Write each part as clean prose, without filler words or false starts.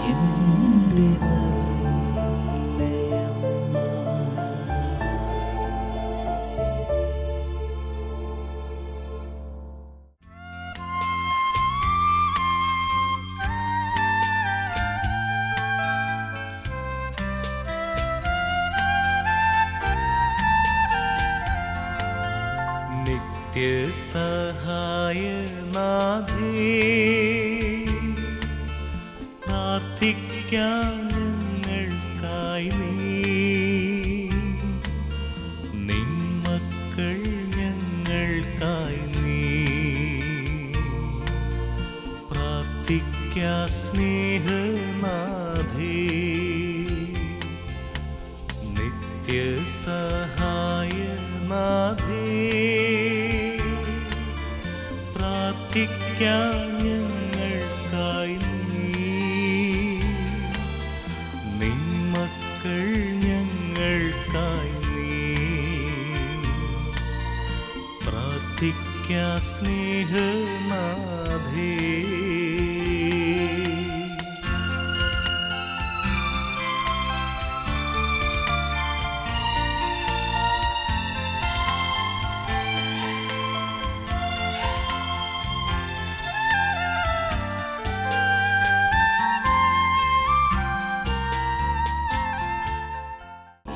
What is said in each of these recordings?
എൻ്റെ നല്ലയമ്മ. നിത്യസഹായനാഥേ, പ്രാർത്ഥിക്കാൻ ഞങ്ങൾക്കായി നിൻ മക്കൾ ഞങ്ങൾക്കായി പ്രാർത്ഥിക്കാ സ്നേഹനാഥേ. നിത്യസഹായനാഥേ, പ്രാർത്ഥിക്കാൻ ഞങ്ങൾക്കായി നിൻ മക്കൾ ഞങ്ങൾക്കായി പ്രാർത്ഥിക്കാ സ്നേഹനാഥേ.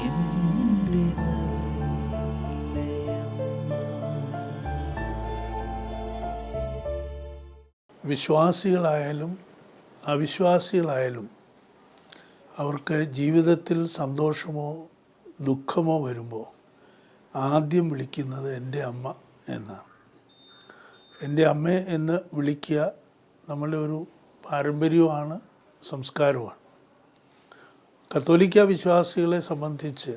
എൻ്റെ നല്ലയമ്മ. വിശ്വാസികളായാലും അവിശ്വാസികളായാലും അവർക്ക് ജീവിതത്തിൽ സന്തോഷമോ ദുഃഖമോ വരുമ്പോൾ ആദ്യം വിളിക്കുന്നത് എൻ്റെ അമ്മ എന്നാണ്. എൻ്റെ അമ്മ എന്ന് വിളിക്കുക നമ്മളുടെ ഒരു പാരമ്പര്യമാണ്, സംസ്കാരമാണ്. കത്തോലിക്ക വിശ്വാസികളെ സംബന്ധിച്ച്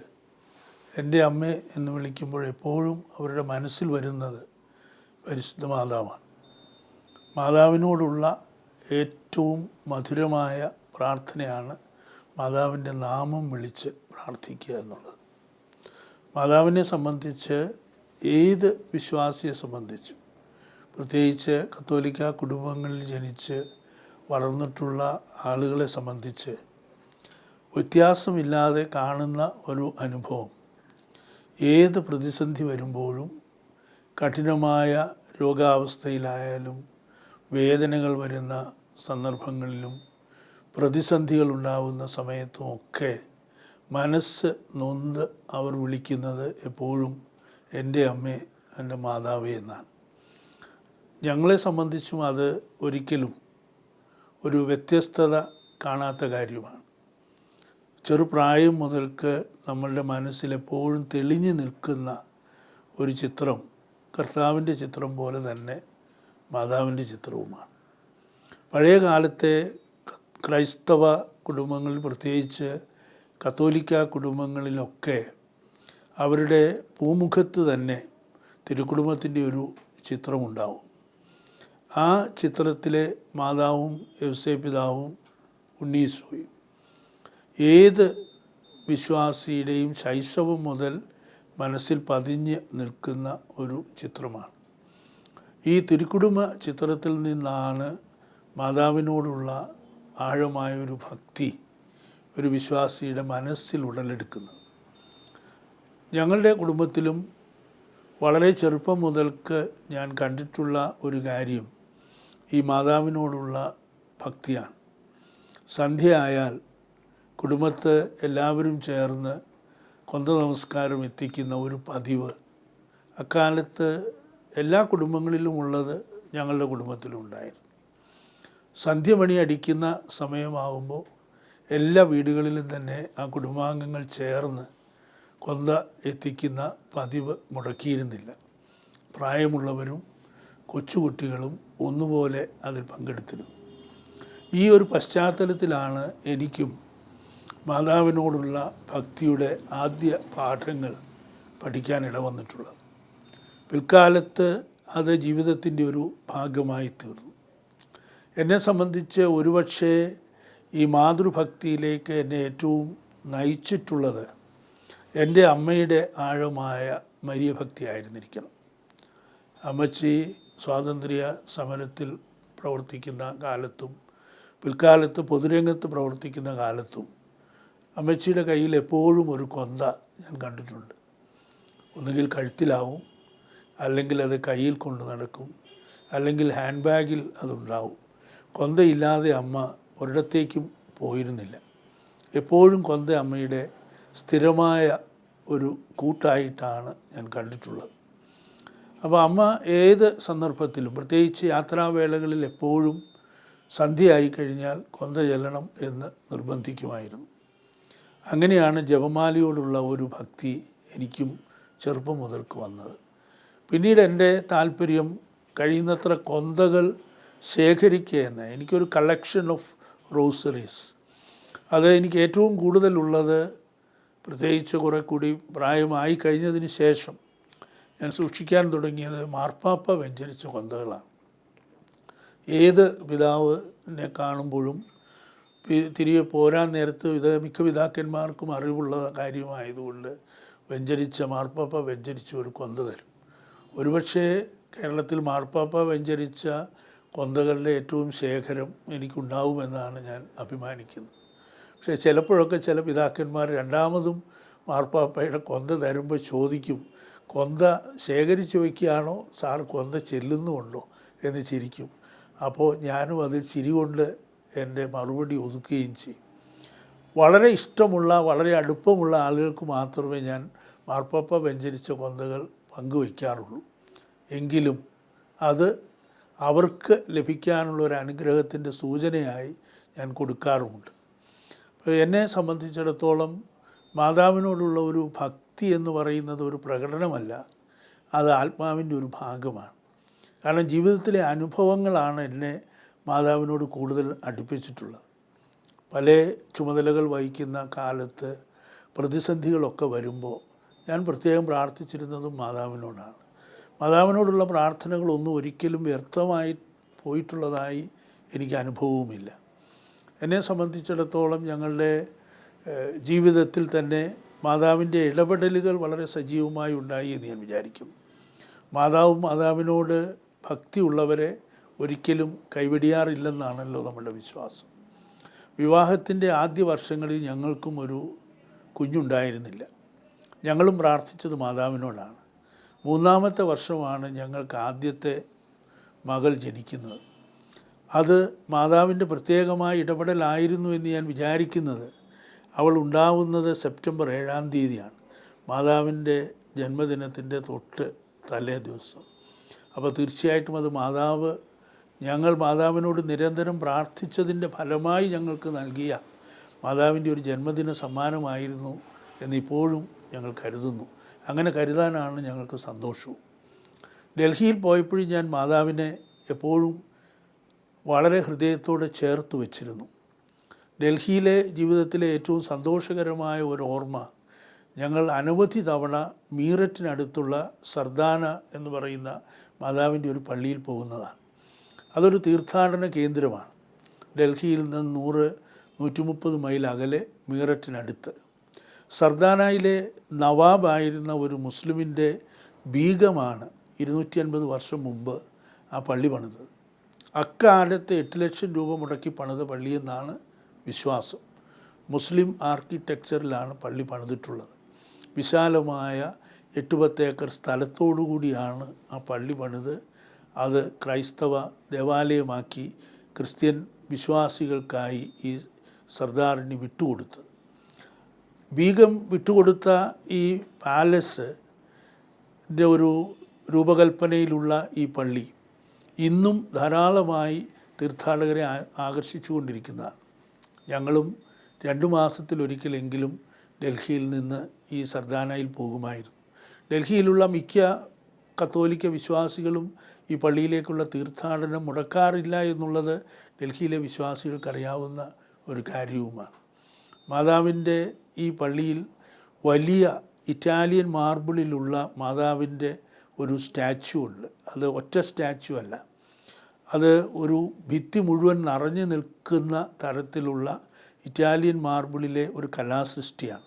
എൻ്റെ അമ്മ എന്ന് വിളിക്കുമ്പോൾ എപ്പോഴും അവരുടെ മനസ്സിൽ വരുന്നത് പരിശുദ്ധ മാതാവാണ്. മാതാവിനോടുള്ള ഏറ്റവും മധുരമായ പ്രാർത്ഥനയാണ് മാതാവിൻ്റെ നാമം വിളിച്ച് പ്രാർത്ഥിക്കുക എന്നുള്ളത്. മാതാവിനെ സംബന്ധിച്ച് ഏത് വിശ്വാസിയെ സംബന്ധിച്ചും, പ്രത്യേകിച്ച് കത്തോലിക്ക കുടുംബങ്ങളിൽ ജനിച്ച് വളർന്നിട്ടുള്ള ആളുകളെ സംബന്ധിച്ച് വ്യത്യാസമില്ലാതെ കാണുന്ന ഒരു അനുഭവം, ഏത് പ്രതിസന്ധി വരുമ്പോഴും, കഠിനമായ രോഗാവസ്ഥയിലായാലും വേദനകൾ വരുന്ന സന്ദർഭങ്ങളിലും പ്രതിസന്ധികൾ ഉണ്ടാകുന്ന സമയത്തുമൊക്കെ മനസ്സ് നൊന്ത് അവർ വിളിക്കുന്നത് എപ്പോഴും എൻ്റെ അമ്മേ, എൻ്റെ മാതാവേ എന്നാണ്. ഞങ്ങളെ സംബന്ധിച്ചും അത് ഒരിക്കലും ഒരു വ്യത്യസ്തത കാണാത്ത കാര്യമാണ്. ചെറുപ്രായം മുതൽക്ക് നമ്മളുടെ മനസ്സിലെപ്പോഴും തെളിഞ്ഞു നിൽക്കുന്ന ഒരു ചിത്രം കർത്താവിൻ്റെ ചിത്രം പോലെ തന്നെ മാതാവിൻ്റെ ചിത്രവുമാണ്. പഴയ കാലത്തെ ക്രൈസ്തവ കുടുംബങ്ങളിൽ, പ്രത്യേകിച്ച് കത്തോലിക്ക കുടുംബങ്ങളിലൊക്കെ അവരുടെ പൂമുഖത്ത് തന്നെ തിരുക്കുടുംബത്തിൻ്റെ ഒരു ചിത്രമുണ്ടാവും. ആ ചിത്രത്തിലെ മാതാവും യൗസേപ്പിതാവും ഉണ്ണീശോയും ഏത് വിശ്വാസിയുടെയും ശൈശവം മുതൽ മനസ്സിൽ പതിഞ്ഞ് നിൽക്കുന്ന ഒരു ചിത്രമാണ്. ഈ തിരുക്കുടുംബ ചിത്രത്തിൽ നിന്നാണ് മാതാവിനോടുള്ള ആഴമായൊരു ഭക്തി ഒരു വിശ്വാസിയുടെ മനസ്സിൽ ഉടലെടുക്കുന്നത്. ഞങ്ങളുടെ കുടുംബത്തിലും വളരെ ചെറുപ്പം മുതൽക്ക് ഞാൻ കണ്ടിട്ടുള്ള ഒരു കാര്യം ഈ മാതാവിനോടുള്ള ഭക്തിയാണ്. സന്ധ്യ ആയാൽ കുടുംബത്ത് എല്ലാവരും ചേർന്ന് കൊന്ത നമസ്കാരം എത്തിക്കുന്ന ഒരു പതിവ് അക്കാലത്ത് എല്ലാ കുടുംബങ്ങളിലും ഉള്ളത് ഞങ്ങളുടെ കുടുംബത്തിലും ഉണ്ടായിരുന്നു. സന്ധ്യമണി അടിക്കുന്ന സമയമാകുമ്പോൾ എല്ലാ വീടുകളിലും തന്നെ ആ കുടുംബാംഗങ്ങൾ ചേർന്ന് കൊന്ത എത്തിക്കുന്ന പതിവ് മുടക്കിയിരുന്നില്ല. പ്രായമുള്ളവരും കൊച്ചുകുട്ടികളും ഒന്നുപോലെ അതിൽ പങ്കെടുത്തിരുന്നു. ഈ ഒരു പശ്ചാത്തലത്തിലാണ് എനിക്കും മാതാവിനോടുള്ള ഭക്തിയുടെ ആദ്യ പാഠങ്ങൾ പഠിക്കാനിട വന്നിട്ടുള്ളത്. പിൽക്കാലത്ത് അത് ജീവിതത്തിൻ്റെ ഒരു ഭാഗമായി തീർന്നു. എന്നെ സംബന്ധിച്ച് ഒരുപക്ഷെ ഈ മാതൃഭക്തിയിലേക്ക് എന്നെ ഏറ്റവും നയിച്ചിട്ടുള്ളത് എൻ്റെ അമ്മയുടെ ആഴമായ മരിയഭക്തി ആയിരുന്നിരിക്കണം. അമ്മച്ചി സ്വാതന്ത്ര്യ സമരത്തിൽ പ്രവർത്തിക്കുന്ന കാലത്തും പിൽക്കാലത്ത് പൊതുരംഗത്ത് പ്രവർത്തിക്കുന്ന കാലത്തും അമ്മച്ചിയുടെ കയ്യിൽ എപ്പോഴും ഒരു കൊന്ത ഞാൻ കണ്ടിട്ടുണ്ട്. ഒന്നുകിൽ കഴുത്തിലാവും, അല്ലെങ്കിൽ അത് കയ്യിൽ കൊണ്ട് നടക്കും, അല്ലെങ്കിൽ ഹാൻഡ് ബാഗിൽ അതുണ്ടാവും. കൊന്തയില്ലാതെ അമ്മ ഒരിടത്തേക്കും പോയിരുന്നില്ല. എപ്പോഴും കൊന്ത അമ്മയുടെ സ്ഥിരമായ ഒരു കൂട്ടായിട്ടാണ് ഞാൻ കണ്ടിട്ടുള്ളത്. അപ്പോൾ അമ്മ ഏത് സന്ദർഭത്തിലും, പ്രത്യേകിച്ച് യാത്രാവേളകളിൽ എപ്പോഴും സന്ധ്യയായി കഴിഞ്ഞാൽ കൊന്ത ചെല്ലണം എന്ന് നിർബന്ധിക്കുമായിരുന്നു. അങ്ങനെയാണ് ജപമാലയോടുള്ള ഒരു ഭക്തി എനിക്കും ചെറുപ്പം മുതൽക്ക് വന്നത്. പിന്നീട് എൻ്റെ താല്പര്യം കഴിയുന്നത്ര കൊന്തകൾ ശേഖരിക്കുക എന്ന്. എനിക്കൊരു കളക്ഷൻ ഓഫ് റോസറീസ്, അത് എനിക്ക് ഏറ്റവും കൂടുതലുള്ളത് പ്രത്യേകിച്ച് കുറെ കൂടി പ്രായമായി കഴിഞ്ഞതിന് ശേഷം ഞാൻ സൂക്ഷിക്കാൻ തുടങ്ങിയത് മാർപ്പാപ്പ വെഞ്ചരിച്ച കൊന്തകളാണ്. ഏത് പിതാവിനെ കാണുമ്പോഴും തിരികെ പോരാൻ നേരത്ത് മിക്ക പിതാക്കന്മാർക്കും അറിവുള്ള കാര്യമായതുകൊണ്ട് മാർപ്പാപ്പ വെഞ്ചരിച്ച ഒരു കൊന്ത തരും. ഒരുപക്ഷെ കേരളത്തിൽ മാർപ്പാപ്പ വെഞ്ചരിച്ച കൊന്തകളുടെ ഏറ്റവും ശേഖരം എനിക്കുണ്ടാവുമെന്നാണ് ഞാൻ അഭിമാനിക്കുന്നത്. പക്ഷേ ചിലപ്പോഴൊക്കെ ചില പിതാക്കന്മാർ രണ്ടാമതും മാർപ്പാപ്പയുടെ കൊന്ത തരുമ്പോൾ ചോദിക്കും, കൊന്ത ശേഖരിച്ച് വയ്ക്കുകയാണോ സാർ, കൊന്ത ചെല്ലുന്നുമുണ്ടോ എന്ന് ചിരിക്കും. അപ്പോൾ ഞാനും അത് ചിരി കൊണ്ട് എൻ്റെ മറുപടി ഒതുക്കുകയും ചെയ്യും. വളരെ ഇഷ്ടമുള്ള, വളരെ അടുപ്പമുള്ള ആളുകൾക്ക് മാത്രമേ ഞാൻ മാർപ്പാപ്പ വെഞ്ചരിച്ച കൊന്തകൾ പങ്കുവയ്ക്കാറുള്ളൂ. എങ്കിലും അത് അവർക്ക് ലഭിക്കാനുള്ള ഒരു അനുഗ്രഹത്തിൻ്റെ സൂചനയായി ഞാൻ കൊടുക്കാറുമുണ്ട്. എന്നെ സംബന്ധിച്ചിടത്തോളം മാതാവിനോടുള്ള ഒരു ഭക്തി എന്ന് പറയുന്നത് ഒരു പ്രകടനമല്ല, അത് ആത്മാവിൻ്റെ ഒരു ഭാഗമാണ്. കാരണം ജീവിതത്തിലെ അനുഭവങ്ങളാണ് എന്നെ മാതാവിനോട് കൂടുതൽ അടുപ്പിച്ചിട്ടുള്ളത്. പല ചുമതലകൾ വഹിക്കുന്ന കാലത്ത് പ്രതിസന്ധികളൊക്കെ വരുമ്പോൾ ഞാൻ പ്രത്യേകം പ്രാർത്ഥിച്ചിരുന്നതും മാതാവിനോടാണ്. മാതാവിനോടുള്ള പ്രാർത്ഥനകളൊന്നും ഒരിക്കലും വ്യർത്ഥമായി പോയിട്ടുള്ളതായി എനിക്ക് അനുഭവവുമില്ല. എന്നെ സംബന്ധിച്ചിടത്തോളം ഞങ്ങളുടെ ജീവിതത്തിൽ തന്നെ മാതാവിൻ്റെ ഇടപെടലുകൾ വളരെ സജീവമായി ഉണ്ടായി എന്ന് ഞാൻ വിചാരിക്കുന്നു. മാതാവിനോട് ഭക്തിയുള്ളവരെ ഒരിക്കലും കൈവെടിയാറില്ലെന്നാണല്ലോ നമ്മുടെ വിശ്വാസം. വിവാഹത്തിൻ്റെ ആദ്യ വർഷങ്ങളിൽ ഞങ്ങൾക്കും ഒരു കുഞ്ഞുണ്ടായിരുന്നില്ല. ഞങ്ങളും പ്രാർത്ഥിച്ചത് മാതാവിനോടാണ്. 3-ാമത്തെ വർഷമാണ് ഞങ്ങൾക്ക് ആദ്യത്തെ മകൾ ജനിക്കുന്നത്. അത് മാതാവിൻ്റെ പ്രത്യേകമായ ഇടപെടലായിരുന്നു എന്ന് ഞാൻ വിചാരിക്കുന്നത്. അവൾ ഉണ്ടാവുന്നത് സെപ്റ്റംബർ 7-ാം തീയതിയാണ്, മാതാവിൻ്റെ ജന്മദിനത്തിൻ്റെ തൊട്ട് തലേ ദിവസം. അപ്പോൾ തീർച്ചയായിട്ടും അത് ഞങ്ങൾ മാതാവിനോട് നിരന്തരം പ്രാർത്ഥിച്ചതിൻ്റെ ഫലമായി ഞങ്ങൾക്ക് നൽകിയ മാതാവിൻ്റെ ഒരു ജന്മദിന സമ്മാനമായിരുന്നു എന്നിപ്പോഴും ഞങ്ങൾ കരുതുന്നു. അങ്ങനെ കരുതാനാണ് ഞങ്ങൾക്ക് സന്തോഷവും. ഡൽഹിയിൽ പോയപ്പോഴും ഞാൻ മാതാവിനെ എപ്പോഴും വളരെ ഹൃദയത്തോടെ ചേർത്ത് വച്ചിരുന്നു. ഡൽഹിയിലെ ജീവിതത്തിലെ ഏറ്റവും സന്തോഷകരമായ ഒരു ഓർമ്മ, ഞങ്ങൾ അനവധി തവണ മീററ്റിനടുത്തുള്ള സർദാന എന്ന് പറയുന്ന മാതാവിൻ്റെ ഒരു പള്ളിയിൽ പോകുന്നതാണ്. അതൊരു തീർത്ഥാടന കേന്ദ്രമാണ്. ഡൽഹിയിൽ നിന്ന് 100-130 മൈൽ അകലെ മീററ്റിനടുത്ത്. സർദാനയിലെ നവാബായിരുന്ന ഒരു മുസ്ലിമിൻ്റെ ബീഗമാണ് 250 വർഷം മുമ്പ് ആ പള്ളി പണിതത്. അക്കാലത്ത് 8 ലക്ഷം രൂപ മുടക്കി പണിത പള്ളിയെന്നാണ് വിശ്വാസം. മുസ്ലിം ആർക്കിടെക്ചറിലാണ് പള്ളി പണിതിട്ടുള്ളത്. വിശാലമായ 8-10 ഏക്കർ സ്ഥലത്തോടുകൂടിയാണ് ആ പള്ളി പണിത് അത് ക്രൈസ്തവ ദേവാലയമാക്കി ക്രിസ്ത്യൻ വിശ്വാസികൾക്കായി ഈ സർദാറിന് വിട്ടുകൊടുത്തത്. ബീഗം വിട്ടുകൊടുത്ത ഈ പാലസിൻ്റെ ഒരു രൂപകൽപ്പനയിലുള്ള ഈ പള്ളി ഇന്നും ധാരാളമായി തീർത്ഥാടകരെ ആകർഷിച്ചുകൊണ്ടിരിക്കുന്നതാണ്. ഞങ്ങളും 2 മാസത്തിലൊരിക്കലെങ്കിലും ഡൽഹിയിൽ നിന്ന് ഈ സർദാനയിൽ പോകുമായിരുന്നു. ഡൽഹിയിലുള്ള മിക്ക കത്തോലിക്ക വിശ്വാസികളും ഈ പള്ളിയിലേക്കുള്ള തീർത്ഥാടനം മുടക്കാറില്ല എന്നുള്ളത് ഡൽഹിയിലെ വിശ്വാസികൾക്കറിയാവുന്ന ഒരു കാര്യവുമാണ്. മാതാവിൻ്റെ ഈ പള്ളിയിൽ വലിയ ഇറ്റാലിയൻ മാർബിളിലുള്ള മാതാവിൻ്റെ ഒരു സ്റ്റാച്ചു ഉണ്ട്. അത് ഒറ്റ സ്റ്റാച്ചു അല്ല, അത് ഒരു ഭിത്തി മുഴുവൻ നിറഞ്ഞു നിൽക്കുന്ന തരത്തിലുള്ള ഇറ്റാലിയൻ മാർബിളിലെ ഒരു കലാസൃഷ്ടിയാണ്.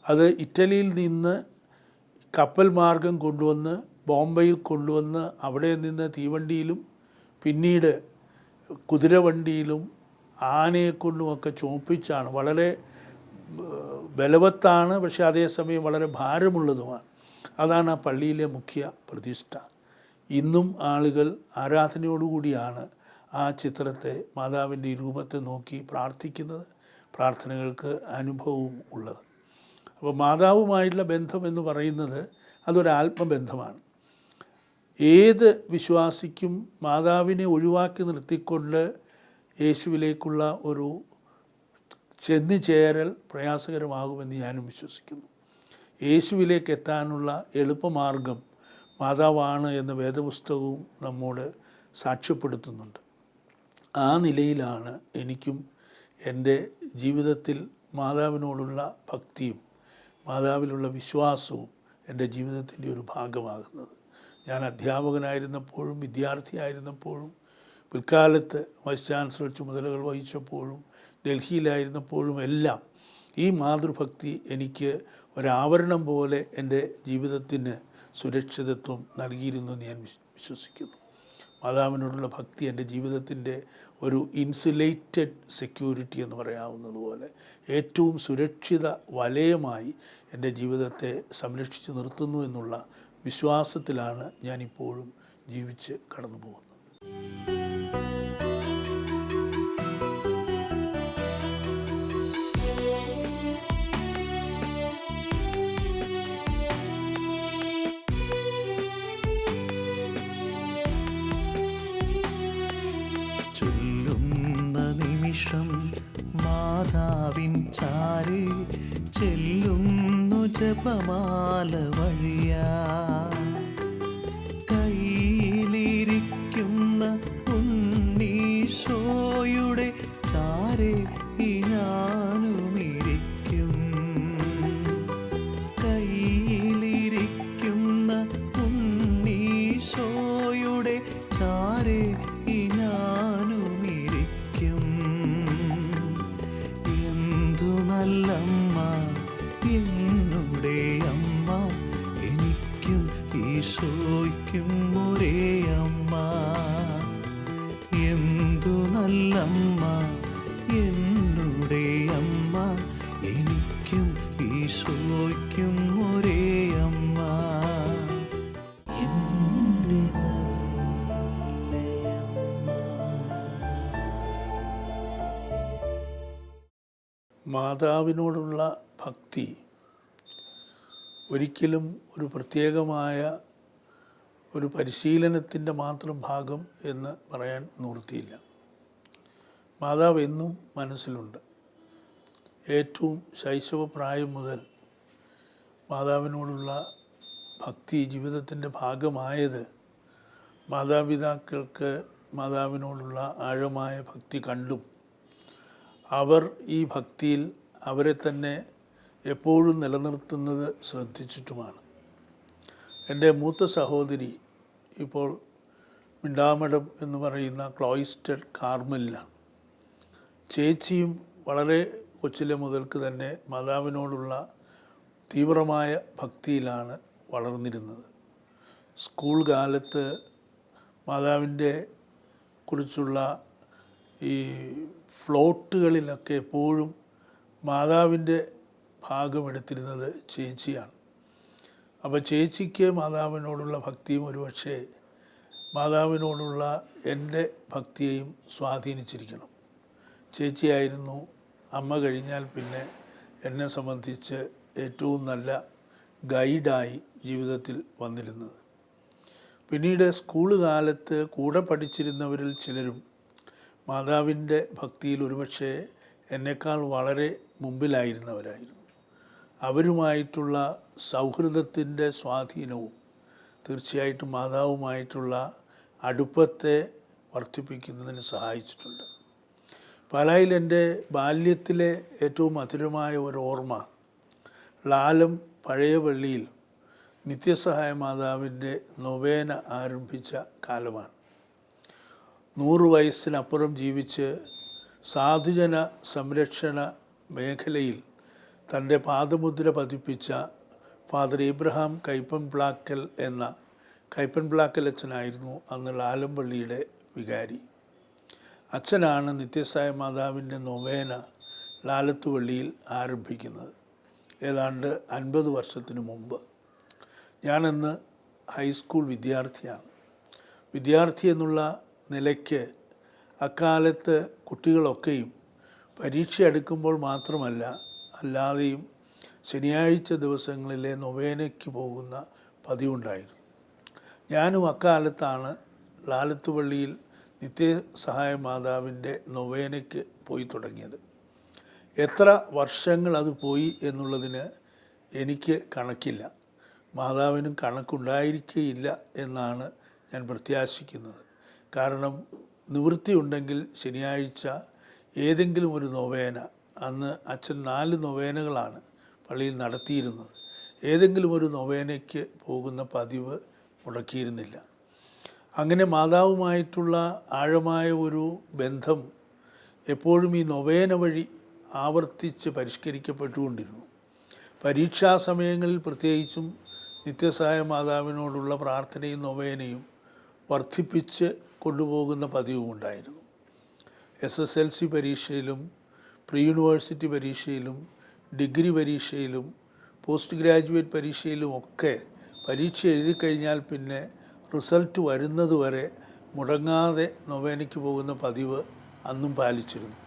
അത് ഇറ്റലിയിൽ നിന്ന് കപ്പൽ മാർഗം കൊണ്ടുവന്ന് ബോംബെയിൽ കൊണ്ടുവന്ന് അവിടെ നിന്ന് തീവണ്ടിയിലും പിന്നീട് കുതിരവണ്ടിയിലും ആനയെക്കൊണ്ടുമൊക്കെ ചുമപ്പിച്ചാണ്. വളരെ ബലവത്താണ്, പക്ഷേ അതേസമയം വളരെ ഭാരമുള്ളതുമാണ്. അതാണ് ആ പള്ളിയിലെ മുഖ്യ പ്രതിഷ്ഠ. ഇന്നും ആളുകൾ ആരാധനയോടുകൂടിയാണ് ആ ചിത്രത്തെ, മാതാവിൻ്റെ ഈ രൂപത്തെ നോക്കി പ്രാർത്ഥിക്കുന്നത്, പ്രാർത്ഥനകൾക്ക് അനുഭവവും ഉള്ളത്. അപ്പോൾ മാതാവുമായിട്ടുള്ള ബന്ധം എന്ന് പറയുന്നത് അതൊരു ആത്മബന്ധമാണ്. ഏത് വിശ്വാസിക്കും മാതാവിനെ ഒഴിവാക്കി നിർത്തിക്കൊണ്ട് യേശുവിലേക്കുള്ള ഒരു ചെന്നു ചേരൽ പ്രയാസകരമാകുമെന്ന് ഞാനും വിശ്വസിക്കുന്നു. യേശുവിലേക്ക് എത്താനുള്ള എളുപ്പമാർഗം മാതാവാണ് എന്ന് വേദപുസ്തകവും നമ്മോട് സാക്ഷ്യപ്പെടുത്തുന്നുണ്ട്. ആ നിലയിലാണ് എനിക്കും എൻ്റെ ജീവിതത്തിൽ മാതാവിനോടുള്ള ഭക്തിയും മാതാവിലുള്ള വിശ്വാസവും എൻ്റെ ജീവിതത്തിൻ്റെ ഒരു ഭാഗമാകുന്നത്. ഞാൻ അധ്യാപകനായിരുന്നപ്പോഴും വിദ്യാർത്ഥിയായിരുന്നപ്പോഴും പിൽക്കാലത്ത് വൈസ് ചാൻസലർ ചുമതലകൾ വഹിച്ചപ്പോഴും ഡൽഹിയിലായിരുന്നപ്പോഴും എല്ലാം ഈ മാതൃഭക്തി എനിക്ക് ഒരാവരണം പോലെ എൻ്റെ ജീവിതത്തിന് സുരക്ഷിതത്വം നൽകിയിരുന്നു എന്ന് ഞാൻ വിശ്വസിക്കുന്നു. മാതാവിനോടുള്ള ഭക്തി എൻ്റെ ജീവിതത്തിൻ്റെ ഒരു ഇൻസുലേറ്റഡ് സെക്യൂരിറ്റി എന്ന് പറയാവുന്നതുപോലെ ഏറ്റവും സുരക്ഷിത വലയമായി എൻ്റെ ജീവിതത്തെ സംരക്ഷിച്ച് നിർത്തുന്നു എന്നുള്ള വിശ്വാസത്തിലാണ് ഞാനിപ്പോഴും ജീവിച്ച് കടന്നു പോകുന്നത്. ചൊല്ലുന്ന നിമിഷം മാതാവിൻ ചാരി ചെല്ലുന്നു ജപമാല വഴിയാ, കയ്യിലിരിക്കുന്ന ഉണ്ണീശോയുടെ ചാരെ ഞാനുമിരിക്കും, കയ്യിലിരിക്കുന്ന ഉണ്ണീശോയുടെ ചാരെ ഞാനുമിരിക്കും. എന്തു നല്ലമ്മ എന്നുടെ അമ്മ, എനിക്കും ഈശോയ്ക്കും ഒരേ അമ്മ. എന്തു നല്ലമ്മ എന്നുടെ അമ്മ, എനിക്കും ഈശോയ്ക്കും ഒരേ അമ്മ. എൻ്റെ മാതാവിനോടുള്ള ഭക്തി ഒരിക്കലും ഒരു പ്രത്യേകമായ ഒരു പരിശീലനത്തിൻ്റെ മാത്രം ഭാഗം എന്ന് പറയാൻ നിവൃത്തിയില്ല. മാതാവ് എന്നും മനസ്സിലുണ്ട്. ഏറ്റവും ശൈശവപ്രായം മുതൽ മാതാവിനോടുള്ള ഭക്തി ജീവിതത്തിൻ്റെ ഭാഗമായത് മാതാപിതാക്കൾക്ക് മാതാവിനോടുള്ള ആഴമായ ഭക്തി കണ്ടും അവർ ഈ ഭക്തിയിൽ അവരെ തന്നെ എപ്പോഴും നിലനിർത്തുന്നത് ശ്രദ്ധിച്ചിട്ടുമാണ്. എൻ്റെ മൂത്ത സഹോദരി ഇപ്പോൾ മിണ്ടാമഠം എന്ന് പറയുന്ന ക്ലോയിസ്റ്റഡ് കാർമലിലാണ്. ചേച്ചിയും വളരെ കൊച്ചിലെ മുതൽക്ക് തന്നെ മാതാവിനോടുള്ള തീവ്രമായ ഭക്തിയിലാണ് വളർന്നിരുന്നത്. സ്കൂൾ കാലത്ത് മാതാവിൻ്റെ കുറിച്ചുള്ള ഈ ഫ്ലോട്ടുകളിലൊക്കെ എപ്പോഴും മാതാവിൻ്റെ ഭാഗമെടുത്തിരുന്നത് ചേച്ചിയാണ്. അപ്പോൾ ചേച്ചിക്ക് മാതാവിനോടുള്ള ഭക്തിയും ഒരുപക്ഷെ മാതാവിനോടുള്ള എൻ്റെ ഭക്തിയെയും സ്വാധീനിച്ചിരിക്കണം. ചേച്ചിയായിരുന്നു അമ്മ കഴിഞ്ഞാൽ പിന്നെ എന്നെ സംബന്ധിച്ച് ഏറ്റവും നല്ല ഗൈഡായി ജീവിതത്തിൽ വന്നിരുന്നത്. പിന്നീട് സ്കൂൾ കാലത്ത് കൂടെ പഠിച്ചിരുന്നവരിൽ ചിലരും മാതാവിൻ്റെ ഭക്തിയിൽ ഒരുപക്ഷെ എന്നേക്കാൾ വളരെ മുമ്പിലായിരുന്നവരായിരുന്നു. അവരുമായിട്ടുള്ള സൗഹൃദത്തിൻ്റെ സ്വാധീനവും തീർച്ചയായിട്ടും മാതാവുമായിട്ടുള്ള അടുപ്പത്തെ വർദ്ധിപ്പിക്കുന്നതിന് സഹായിച്ചിട്ടുണ്ട്. പാലായിൽ എൻ്റെ ബാല്യത്തിലെ ഏറ്റവും മധുരമായ ഒരു ഓർമ്മ ലാലം പഴയ പള്ളിയിൽ നിത്യസഹായ മാതാവിൻ്റെ നൊവേന ആരംഭിച്ച കാലമാണ്. 100 വയസ്സിനപ്പുറം ജീവിച്ച് സാധുജന സംരക്ഷണ മേഖലയിൽ തൻ്റെ പാദമുദ്ര പതിപ്പിച്ച ഫാദർ ഇബ്രഹാം കൈപ്പൻപ്ലാക്കൽ എന്ന കൈപ്പൻപ്ലാക്കൽ അച്ഛനായിരുന്നു അന്ന് ലാലംപള്ളിയുടെ വികാരി. അച്ഛനാണ് നിത്യസായ മാതാവിൻ്റെ നൊവേന ലാലത്തുപള്ളിയിൽ ആരംഭിക്കുന്നത്. ഏതാണ്ട് 50 വർഷത്തിന് മുമ്പ്. ഞാനന്ന് ഹൈസ്കൂൾ വിദ്യാർത്ഥിയാണ്. വിദ്യാർത്ഥി എന്നുള്ള നിലയ്ക്ക് അക്കാലത്ത് കുട്ടികളൊക്കെയും പരീക്ഷ അടുക്കുമ്പോൾ മാത്രമല്ല അല്ലാതെയും ശനിയാഴ്ച ദിവസങ്ങളിലെ നൊവേനയ്ക്ക് പോകുന്ന പതിവുണ്ടായിരുന്നു. ഞാനും അക്കാലത്താണ് ലാലത്തുപള്ളിയിൽ നിത്യസഹായ മാതാവിൻ്റെ നൊവേനയ്ക്ക് പോയി തുടങ്ങിയത്. എത്ര വർഷങ്ങൾ അത് പോയി എന്നുള്ളതിന് എനിക്ക് കണക്കില്ല. മാതാവിനും കണക്കുണ്ടായിരിക്കുകയില്ല എന്നാണ് ഞാൻ പ്രത്യാശിക്കുന്നത്. കാരണം നിവൃത്തിയുണ്ടെങ്കിൽ ശനിയാഴ്ച ഏതെങ്കിലും ഒരു നൊവേന, അന്ന് അച്ഛൻ 4 നൊവേനകളാണ് പള്ളിയിൽ നടത്തിയിരുന്നത്, ഏതെങ്കിലും ഒരു നൊവേനയ്ക്ക് പോകുന്ന പതിവ് മുടക്കിയിരുന്നില്ല. അങ്ങനെ മാതാവുമായിട്ടുള്ള ആഴമായ ഒരു ബന്ധം എപ്പോഴും ഈ നൊവേന വഴി ആവർത്തിച്ച് പരിഷ്കരിക്കപ്പെട്ടുകൊണ്ടിരുന്നു. പരീക്ഷാ സമയങ്ങളിൽ പ്രത്യേകിച്ചും നിത്യസഹായ മാതാവിനോടുള്ള പ്രാർത്ഥനയും നൊവേനയും വർദ്ധിപ്പിച്ച് കൊണ്ടുപോകുന്ന പതിവുമുണ്ടായിരുന്നു. SSLC പരീക്ഷയിലും പ്രീ യൂണിവേഴ്സിറ്റി പരീക്ഷയിലും ഡിഗ്രി പരീക്ഷയിലും പോസ്റ്റ് ഗ്രാജുവേറ്റ് പരീക്ഷയിലും ഒക്കെ പരീക്ഷ എഴുതിക്കഴിഞ്ഞാൽ പിന്നെ റിസൾട്ട് വരുന്നതുവരെ മുടങ്ങാതെ നൊവേനയ്ക്ക് പോകുന്ന പതിവ് അന്നും പാലിച്ചിരുന്നു.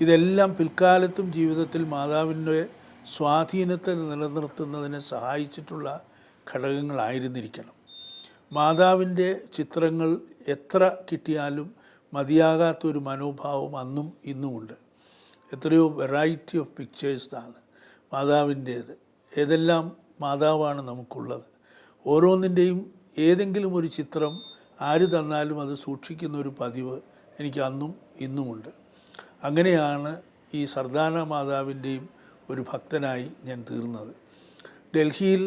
ഇതെല്ലാം പിൽക്കാലത്തും ജീവിതത്തിൽ മാതാവിൻ്റെ സ്വാധീനത്തെ നിലനിർത്തുന്നതിനെ സഹായിച്ചിട്ടുള്ള ഘടകങ്ങളായിരുന്നിരിക്കണം. മാതാവിൻ്റെ ചിത്രങ്ങൾ എത്ര കിട്ടിയാലും മതിയാകാത്തൊരു മനോഭാവം അന്നും ഇന്നുമുണ്ട്. എത്രയോ വെറൈറ്റി ഓഫ് പിക്ചേഴ്സാണ് മാതാവിൻ്റേത്. ഏതെല്ലാം മാതാവാണ് നമുക്കുള്ളത്. ഓരോന്നിൻ്റെയും ഏതെങ്കിലും ഒരു ചിത്രം ആര് തന്നാലും അത് സൂക്ഷിക്കുന്ന ഒരു പതിവ് എനിക്ക് അന്നും ഇന്നുമുണ്ട്. അങ്ങനെയാണ് ഈ സർദാന മാതാവിൻ്റെയും ഒരു ഭക്തനായി ഞാൻ തീർന്നത്. ഡൽഹിയിൽ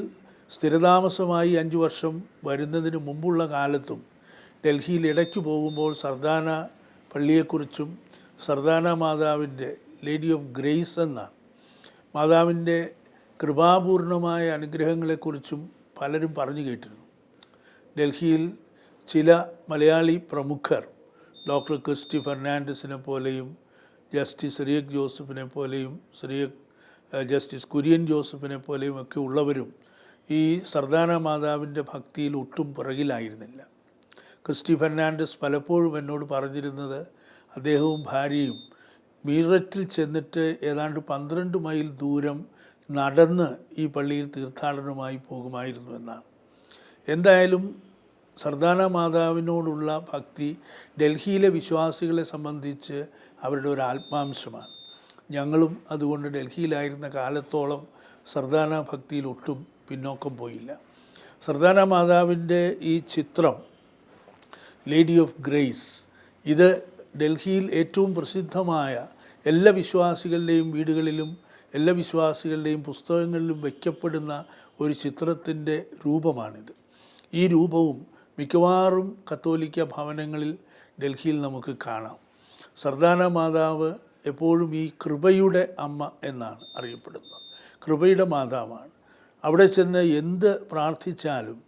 സ്ഥിരതാമസമായി 5 വർഷം വരുന്നതിന് മുമ്പുള്ള കാലത്തും ഡൽഹിയിൽ ഇടയ്ക്ക് പോകുമ്പോൾ സർദാന പള്ളിയെക്കുറിച്ചും സർദാന മാതാവിൻ്റെ ലേഡി ഓഫ് ഗ്രേസ് എന്ന മാതാവിൻ്റെ കൃപാപൂർണമായ അനുഗ്രഹങ്ങളെക്കുറിച്ചും പലരും പറഞ്ഞു കേട്ടിരുന്നു. ഡൽഹിയിൽ ചില മലയാളി പ്രമുഖർ ഡോക്ടർ ക്രിസ്റ്റി ഫെർണാണ്ടസിനെ പോലെയും ജസ്റ്റിസ് സിറിയക് ജോസഫിനെ പോലെയും ജസ്റ്റിസ് കുര്യൻ ജോസഫിനെ പോലെയും ഒക്കെ ഉള്ളവരും ഈ സർദാന മാതാവിൻ്റെ ഭക്തിയിൽ ഒട്ടും പിറകിലായിരുന്നില്ല. ക്രിസ്റ്റി ഫെർണാണ്ടസ് പലപ്പോഴും എന്നോട് പറഞ്ഞിരുന്നത് അദ്ദേഹവും ഭാര്യയും മീററ്റിൽ ചെന്നിട്ട് ഏതാണ്ട് 12 മൈൽ ദൂരം നടന്ന് ഈ പള്ളിയിൽ തീർത്ഥാടനമായി പോകുമായിരുന്നു എന്നാണ്. എന്തായാലും സർദാന മാതാവിനോടുള്ള ഭക്തി ഡൽഹിയിലെ വിശ്വാസികളെ സംബന്ധിച്ച് അവരുടെ ഒരു ആത്മാംശമാണ്. ഞങ്ങളും അതുകൊണ്ട് ഡൽഹിയിലായിരുന്ന കാലത്തോളം സർദാന ഭക്തിയിൽ ഒട്ടും പിന്നോക്കം പോയില്ല. സർദാന മാതാവിൻ്റെ ഈ ചിത്രം ലേഡി ഓഫ് ഗ്രേസ്, ഇത് ഡൽഹിയിൽ ഏറ്റവും പ്രസിദ്ധമായ എല്ലാ വിശ്വാസികളുടെയും വീടുകളിലും എല്ലാ വിശ്വാസികളുടെയും പുസ്തകങ്ങളിലും വയ്ക്കപ്പെടുന്ന ഒരു ചിത്രത്തിൻ്റെ രൂപമാണിത്. ഈ രൂപവും മിക്കവാറും കത്തോലിക്ക ഭവനങ്ങളിൽ ഡൽഹിയിൽ നമുക്ക് കാണാം. സർദാന മാതാവ് എപ്പോഴും ഈ കൃപയുടെ അമ്മ എന്നാണ് അറിയപ്പെടുന്നത്. കൃപയുടെ മാതാവാണ്. അവിടെ ചെന്ന് എന്ത് പ്രാർത്ഥിച്ചാലും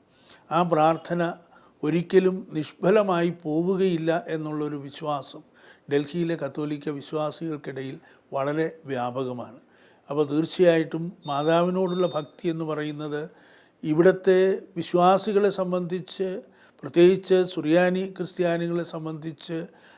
ആ പ്രാർത്ഥന ഒരിക്കലും നിഷ്ഫലമായി പോവുകയില്ല എന്നുള്ളൊരു വിശ്വാസം ഡൽഹിയിലെ കത്തോലിക്ക വിശ്വാസികൾക്കിടയിൽ വളരെ വ്യാപകമാണ്. അപ്പോൾ തീർച്ചയായിട്ടും മാതാവിനോടുള്ള ഭക്തി എന്ന് പറയുന്നത് ഇവിടുത്തെ വിശ്വാസികളെ സംബന്ധിച്ച്, പ്രത്യേകിച്ച് സുറിയാനി ക്രിസ്ത്യാനികളെ സംബന്ധിച്ച്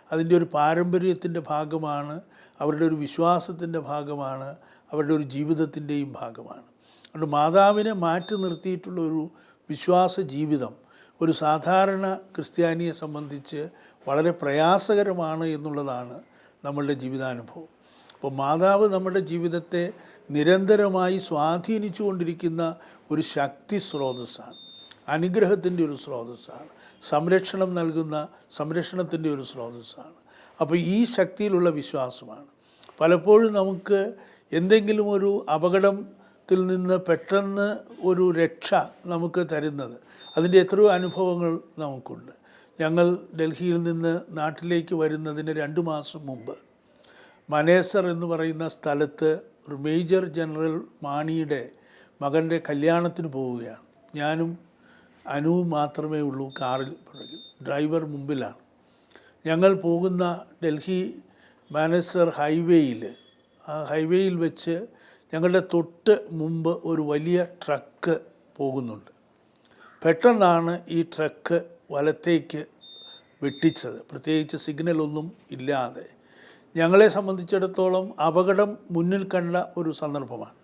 അതിൻ്റെ ഒരു പാരമ്പര്യത്തിൻ്റെ ഭാഗമാണ്, അവരുടെ ഒരു വിശ്വാസത്തിൻ്റെ ഭാഗമാണ്, അവരുടെ ഒരു ജീവിതത്തിൻ്റെയും ഭാഗമാണ്. അതുകൊണ്ട് മാതാവിനെ മാറ്റി നിർത്തിയിട്ടുള്ള ഒരു വിശ്വാസ ജീവിതം ഒരു സാധാരണ ക്രിസ്ത്യാനിയെ സംബന്ധിച്ച് വളരെ പ്രയാസകരമാണ് എന്നുള്ളതാണ് നമ്മളുടെ ജീവിതാനുഭവം. അപ്പോൾ മാതാവ് നമ്മുടെ ജീവിതത്തെ നിരന്തരമായി സ്വാധീനിച്ചു കൊണ്ടിരിക്കുന്ന ഒരു ശക്തി സ്രോതസ്സാണ്, അനുഗ്രഹത്തിൻ്റെ ഒരു സ്രോതസ്സാണ്, സംരക്ഷണം നൽകുന്ന സംരക്ഷണത്തിൻ്റെ ഒരു സ്രോതസ്സാണ്. അപ്പോൾ ഈ ശക്തിയിലുള്ള വിശ്വാസമാണ് പലപ്പോഴും നമുക്ക് എന്തെങ്കിലും ഒരു അപകടത്തിൽ നിന്ന് പെട്ടെന്ന് ഒരു രക്ഷ നമുക്ക് തരുന്നത്. അതിൻ്റെ എത്രയോ അനുഭവങ്ങൾ നമുക്കുണ്ട്. ഞങ്ങൾ ഡൽഹിയിൽ നിന്ന് നാട്ടിലേക്ക് വരുന്നതിന് 2 മാസം മുമ്പ് മനേസർ എന്ന് പറയുന്ന സ്ഥലത്ത് ഒരു മേജർ ജനറൽ മാണിയുടെ മകൻ്റെ കല്യാണത്തിന് പോവുകയാണ്. ഞാനും അനുവും മാത്രമേ ഉള്ളൂ കാറിൽ പുറകിൽ, ഡ്രൈവർ മുമ്പിലാണ്. ഞങ്ങൾ പോകുന്ന ഡൽഹി മാനസർ ഹൈവേയിൽ, ആ ഹൈവേയിൽ വെച്ച് ഞങ്ങളുടെ തൊട്ട് മുമ്പ് ഒരു വലിയ ട്രക്ക് പോകുന്നുണ്ട്. പെട്ടെന്നാണ് ഈ ട്രക്ക് വലത്തേക്ക് വെട്ടിച്ചത്, പ്രത്യേകിച്ച് സിഗ്നലൊന്നും ഇല്ലാതെ. ഞങ്ങളെ സംബന്ധിച്ചിടത്തോളം അപകടം മുന്നിൽ കണ്ട ഒരു സന്ദർഭമാണ്.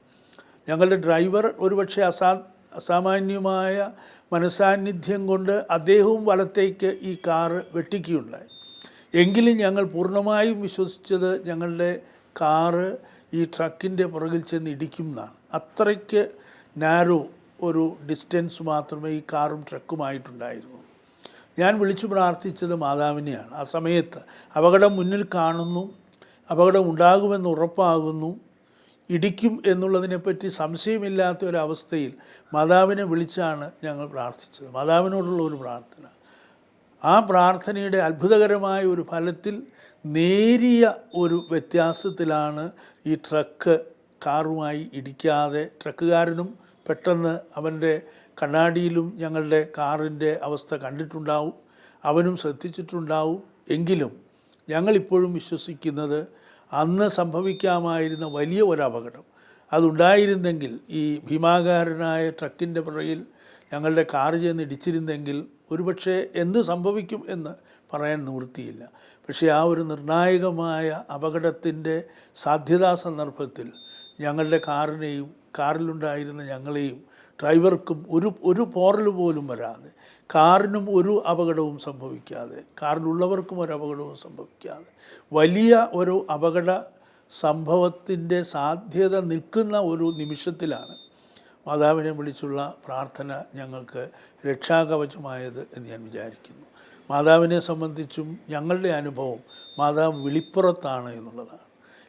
ഞങ്ങളുടെ ഡ്രൈവർ ഒരുപക്ഷെ അസാമാന്യമായ മനസാന്നിധ്യം കൊണ്ട് അദ്ദേഹവും വലത്തേക്ക് ഈ കാറ് വെട്ടിക്കുകയുണ്ടായി. എങ്കിലും ഞങ്ങൾ പൂർണ്ണമായും വിശ്വസിച്ചത് ഞങ്ങളുടെ കാറ് ഈ ട്രക്കിൻ്റെ പുറകിൽ ചെന്ന് ഇടിക്കും എന്നാണ്. അത്രയ്ക്ക് നാരോ ഒരു ഡിസ്റ്റൻസ് മാത്രമേ ഈ കാറും ട്രക്കുമായിട്ടുണ്ടായിരുന്നു. ഞാൻ വിളിച്ചു പ്രാർത്ഥിച്ചത് മാതാവിനെയാണ്. ആ സമയത്ത് അപകടം മുന്നിൽ കാണുന്നു, അപകടം ഉണ്ടാകുമെന്ന് ഉറപ്പാകുന്നു, ഇടിക്കും എന്നുള്ളതിനെപ്പറ്റി സംശയമില്ലാത്ത ഒരവസ്ഥയിൽ മാതാവിനെ വിളിച്ചാണ് ഞങ്ങൾ പ്രാർത്ഥിച്ചത്. മാതാവിനോടുള്ള ഒരു പ്രാർത്ഥന. ആ പ്രാർത്ഥനയുടെ അത്ഭുതകരമായ ഒരു ഫലത്തിൽ നേരിയ ഒരു വ്യത്യാസത്തിലാണ് ഈ ട്രക്ക് കാറുമായി ഇടിക്കാതെ, ട്രക്കുകാരനും പെട്ടെന്ന് അവൻ്റെ കണ്ണാടിയിലും ഞങ്ങളുടെ കാറിൻ്റെ അവസ്ഥ കണ്ടിട്ടുണ്ടാവും, അവനും ശ്രദ്ധിച്ചിട്ടുണ്ടാവും. എങ്കിലും ഞങ്ങളിപ്പോഴും വിശ്വസിക്കുന്നത് അന്ന് സംഭവിക്കാമായിരുന്ന വലിയ ഒരപകടം അതുണ്ടായിരുന്നെങ്കിൽ, ഈ ഭീമാകാരനായ ട്രക്കിൻ്റെ പുറകിൽ ഞങ്ങളുടെ കാറ് ചെന്ന് ഇടിച്ചിരുന്നെങ്കിൽ ഒരുപക്ഷെ എന്ത് സംഭവിക്കും എന്ന് പറയാൻ നിവൃത്തിയില്ല. പക്ഷേ ആ ഒരു നിർണായകമായ അപകടത്തിൻ്റെ സാധ്യതാ സന്ദർഭത്തിൽ ഞങ്ങളുടെ കാറിനെയും കാറിലുണ്ടായിരുന്ന ഞങ്ങളെയും ഡ്രൈവർക്കും ഒരു പോറൽ പോലും വരാതെ, കാറിനും ഒരു അപകടവും സംഭവിക്കാതെ, കാറിലുള്ളവർക്കും ഒരു അപകടവും സംഭവിക്കാതെ, വലിയ ഒരു അപകട സംഭവത്തിൻ്റെ സാധ്യത നിൽക്കുന്ന ഒരു നിമിഷത്തിലാണ് മാതാവിനെ വിളിച്ചുള്ള പ്രാർത്ഥന ഞങ്ങൾക്ക് രക്ഷാകവചമായത് എന്ന് ഞാൻ വിചാരിക്കുന്നു. മാതാവിനെ സംബന്ധിച്ചും ഞങ്ങളുടെ അനുഭവം മാതാവ് വിളിപ്പുറത്താണ് എന്നുള്ളതാണ്.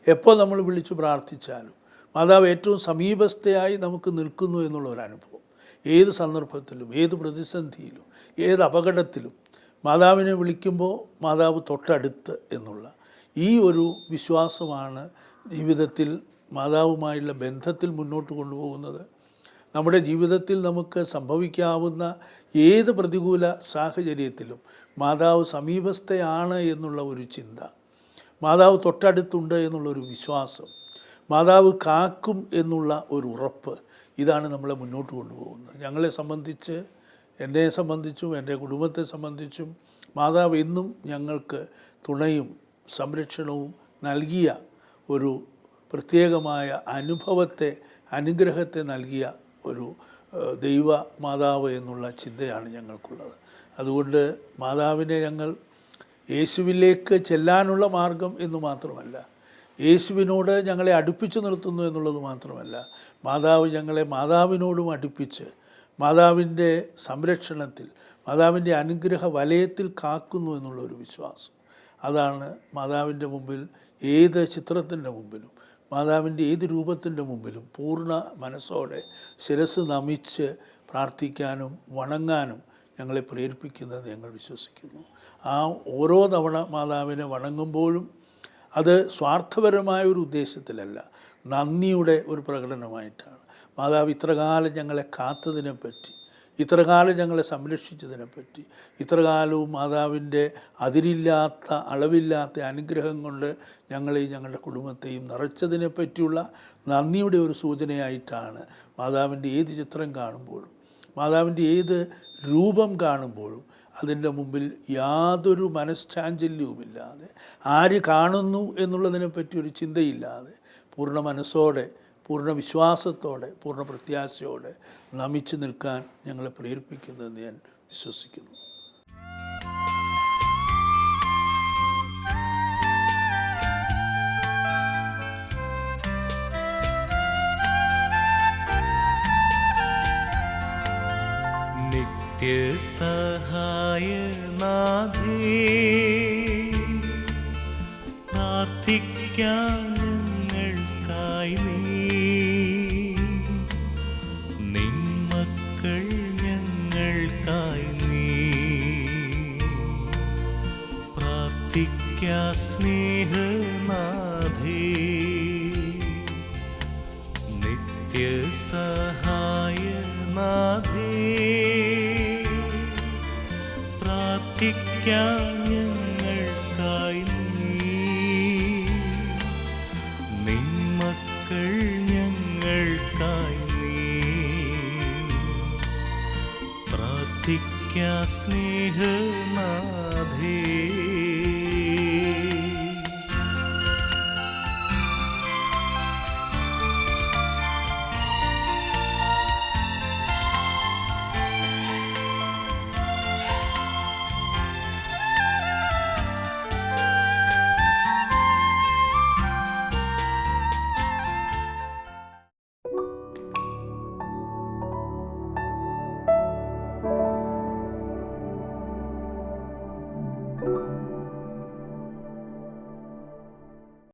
എപ്പോൾ നമ്മൾ വിളിച്ചു പ്രാർത്ഥിച്ചാലും മാതാവ് ഏറ്റവും സമീപസ്ഥയായി നമുക്ക് നിൽക്കുന്നു എന്നുള്ള ഒരു അനുഭവം. ഏത് സന്ദർഭത്തിലും, ഏത് പ്രതിസന്ധിയിലും, ഏത് അപകടത്തിലും മാതാവിനെ വിളിക്കുമ്പോൾ മാതാവ് തൊട്ടടുത്ത് എന്നുള്ള ഈ ഒരു വിശ്വാസമാണ് ജീവിതത്തിൽ മാതാവുമായുള്ള ബന്ധത്തിൽ മുന്നോട്ട് കൊണ്ടുപോകുന്നത്. നമ്മുടെ ജീവിതത്തിൽ നമുക്ക് സംഭവിക്കാവുന്ന ഏത് പ്രതികൂല സാഹചര്യത്തിലും മാതാവ് സമീപസ്ഥയാണ് എന്നുള്ള ഒരു ചിന്ത, മാതാവ് തൊട്ടടുത്തുണ്ട് എന്നുള്ളൊരു വിശ്വാസം, മാതാവ് കാക്കും എന്നുള്ള ഒരു ഉറപ്പ്, ഇതാണ് നമ്മളെ മുന്നോട്ട് കൊണ്ടുപോകുന്നത്. ഞങ്ങളെ സംബന്ധിച്ച്, എന്നെ സംബന്ധിച്ചും എൻ്റെ കുടുംബത്തെ സംബന്ധിച്ചും മാതാവ് എന്നും ഞങ്ങൾക്ക് തുണയും സംരക്ഷണവും നൽകിയ ഒരു പ്രത്യേകമായ അനുഭവത്തെ, അനുഗ്രഹത്തെ നൽകിയ ഒരു ദൈവ മാതാവ് എന്നുള്ള ചിന്തയാണ് ഞങ്ങൾക്കുള്ളത്. അതുകൊണ്ട് മാതാവിനെ ഞങ്ങൾ യേശുവിലേക്ക് ചെല്ലാനുള്ള മാർഗം എന്ന് മാത്രമല്ല, യേശുവിനോട് ഞങ്ങളെ അടുപ്പിച്ച് നിർത്തുന്നു എന്നുള്ളത് മാത്രമല്ല, മാതാവ് ഞങ്ങളെ മാതാവിനോടും അടുപ്പിച്ച് മാതാവിൻ്റെ സംരക്ഷണത്തിൽ, മാതാവിൻ്റെ അനുഗ്രഹ വലയത്തിൽ കാക്കുന്നു എന്നുള്ളൊരു വിശ്വാസം. അതാണ് മാതാവിൻ്റെ മുമ്പിൽ, ഏത് ചിത്രത്തിൻ്റെ മുമ്പിലും, മാതാവിൻ്റെ ഏത് രൂപത്തിൻ്റെ മുമ്പിലും പൂർണ്ണ മനസ്സോടെ ശിരസ് നമിച്ച് പ്രാർത്ഥിക്കാനും വണങ്ങാനും ഞങ്ങളെ പ്രേരിപ്പിക്കുന്നത് ഞങ്ങൾ വിശ്വസിക്കുന്നു. ആ ഓരോ തവണ മാതാവിനെ വണങ്ങുമ്പോഴും അത് സ്വാർത്ഥപരമായ ഒരു ഉദ്ദേശത്തിലല്ല, നന്ദിയുടെ ഒരു പ്രകടനമായിട്ടാണ്. മാതാവ് ഇത്രകാലം ഞങ്ങളെ കാത്തതിനെപ്പറ്റി, ഇത്രകാലം ഞങ്ങളെ സംരക്ഷിച്ചതിനെപ്പറ്റി, ഇത്രകാലവും മാതാവിൻ്റെ അതിരില്ലാത്ത അളവില്ലാത്ത അനുഗ്രഹം കൊണ്ട് ഞങ്ങളെയും ഞങ്ങളുടെ കുടുംബത്തെയും നിറച്ചതിനെപ്പറ്റിയുള്ള നന്ദിയുടെ ഒരു സൂചനയായിട്ടാണ് മാതാവിൻ്റെ ഏത് ചിത്രം കാണുമ്പോഴും, മാതാവിൻ്റെ ഏത് രൂപം കാണുമ്പോഴും അതിൻ്റെ മുമ്പിൽ യാതൊരു മനഃശാഞ്ചല്യവുമില്ലാതെ, ആര് കാണുന്നു എന്നുള്ളതിനെപ്പറ്റി ഒരു ചിന്തയില്ലാതെ, പൂർണ്ണ മനസ്സോടെ, പൂർണ്ണ വിശ്വാസത്തോടെ, പൂർണ്ണ പ്രത്യാശയോടെ നമിച്ചു നിൽക്കാൻ ഞങ്ങളെ പ്രേരിപ്പിക്കുന്നതെന്ന് ഞാൻ വിശ്വസിക്കുന്നു. നിത്യസഹായനാഥേ, പ്രാർത്ഥിക്കാൻ ഞങ്ങൾക്കായി നിൻ മക്കൾ ഞങ്ങൾക്കായി പ്രാർത്ഥിക്കാ സ്നേഹനാഥേ. നിത്യസഹായനാഥേ, പ്രാർത്ഥിക്കാൻ ഞങ്ങൾ സ്നേഹനാഥേ